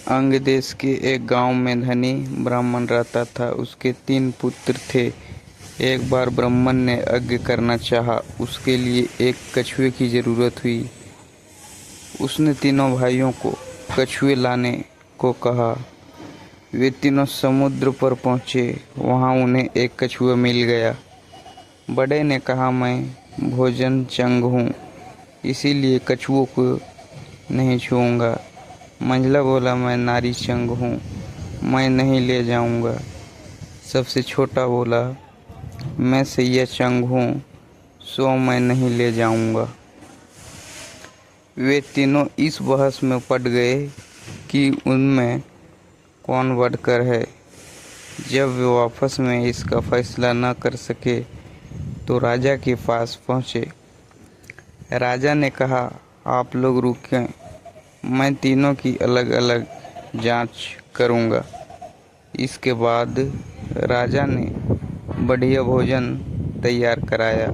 अंग देश के एक गांव में धनी ब्राह्मण रहता था। उसके 3 पुत्र थे। एक बार ब्राह्मण ने यज्ञ करना चाहा। उसके लिए एक कछुए की जरूरत हुई। उसने तीनों भाइयों को कछुए लाने को कहा। वे तीनों समुद्र पर पहुँचे। वहाँ उन्हें एक कछुआ मिल गया। बड़े ने कहा, मैं भोजन चंग हूँ, इसीलिए कछुओं को नहीं छूऊंगा। मंझला बोला, मैं नारी चंग हूँ, मैं नहीं ले जाऊंगा। सबसे छोटा बोला, मैं सैया चंग हूँ, सो मैं नहीं ले जाऊंगा। वे तीनों इस बहस में पड़ गए कि उनमें कौन बढ़कर है। जब वे आपस में इसका फैसला न कर सके तो राजा के पास पहुँचे। राजा ने कहा, आप लोग रुकें, मैं तीनों की अलग अलग जांच करूंगा। इसके बाद राजा ने बढ़िया भोजन तैयार कराया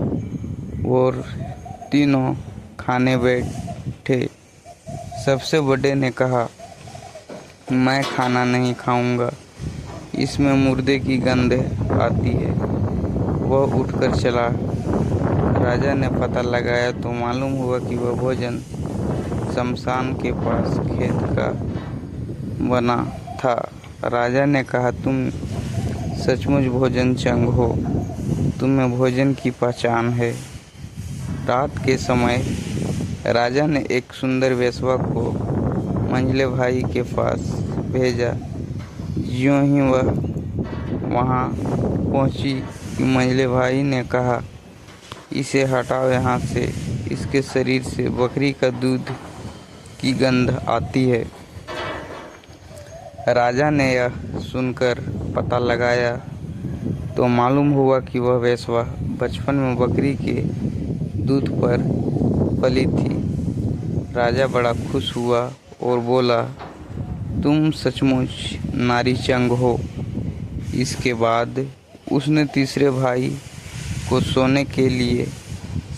और तीनों खाने बैठे। सबसे बड़े ने कहा, मैं खाना नहीं खाऊंगा, इसमें मुर्दे की गंध आती है। वह उठकर चला। राजा ने पता लगाया तो मालूम हुआ कि वह भोजन शमशान के पास खेत का बना था। राजा ने कहा, तुम सचमुच भोजन चंग हो, तुम्हें भोजन की पहचान है। रात के समय राजा ने एक सुंदर वेश्या को मंझले भाई के पास भेजा। ज्यों ही वह वहाँ पहुँची कि मंझले भाई ने कहा, इसे हटाओ यहाँ से, इसके शरीर से बकरी का दूध की गंध आती है। राजा ने यह सुनकर पता लगाया तो मालूम हुआ कि वह वेश्या बचपन में बकरी के दूध पर पली थी। राजा बड़ा खुश हुआ और बोला, तुम सचमुच नारी चंग हो। इसके बाद उसने तीसरे भाई को सोने के लिए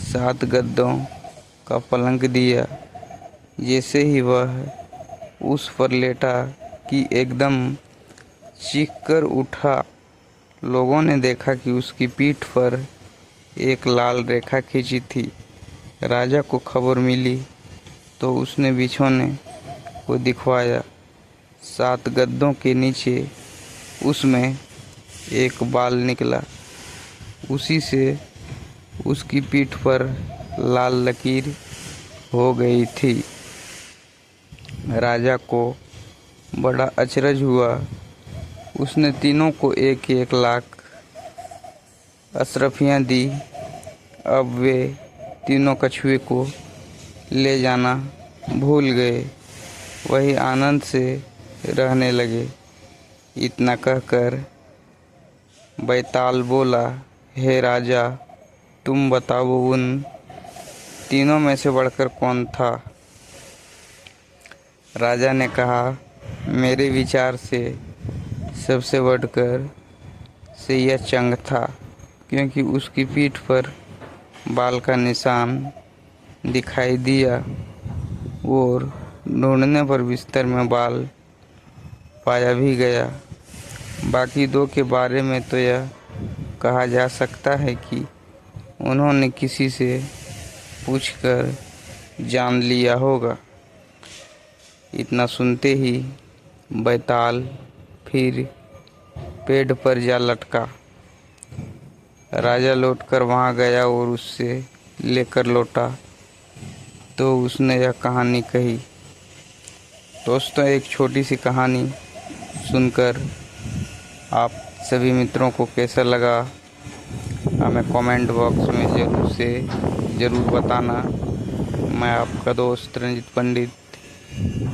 7 गद्दों का पलंग दिया। जैसे ही वह उस पर लेटा कि एकदम चीख कर उठा। लोगों ने देखा कि उसकी पीठ पर एक लाल रेखा खींची थी। राजा को खबर मिली तो उसने बिछौने को दिखवाया। 7 गद्दों के नीचे उसमें एक बाल निकला। उसी से उसकी पीठ पर लाल लकीर हो गई थी। राजा को बड़ा अचरज हुआ। उसने तीनों को 1-1 लाख अशरफियाँ दी। अब वे तीनों कछुए को ले जाना भूल गए, वही आनंद से रहने लगे। इतना कहकर बैताल बोला, हे राजा, तुम बताओ उन तीनों में से बढ़कर कौन था। राजा ने कहा, मेरे विचार से सबसे बढ़कर सैया चंग था, क्योंकि उसकी पीठ पर बाल का निशान दिखाई दिया और ढूंढने पर बिस्तर में बाल पाया भी गया। बाकी 2 के बारे में तो यह कहा जा सकता है कि उन्होंने किसी से पूछकर जान लिया होगा। इतना सुनते ही बैताल फिर पेड़ पर जा लटका। राजा लौटकर वहाँ गया और उससे लेकर लौटा तो उसने यह कहानी कही। दोस्तों, एक छोटी सी कहानी सुनकर आप सभी मित्रों को कैसा लगा हमें कमेंट बॉक्स में ज़रूर बताना। मैं आपका दोस्त रंजित पंडित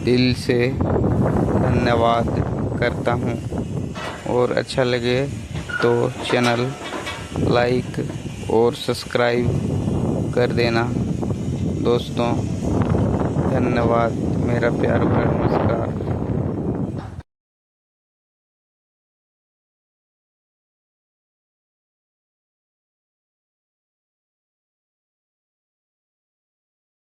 दिल से धन्यवाद करता हूँ और अच्छा लगे तो चैनल लाइक और सब्सक्राइब कर देना। दोस्तों, धन्यवाद। मेरा प्यार भरा नमस्कार।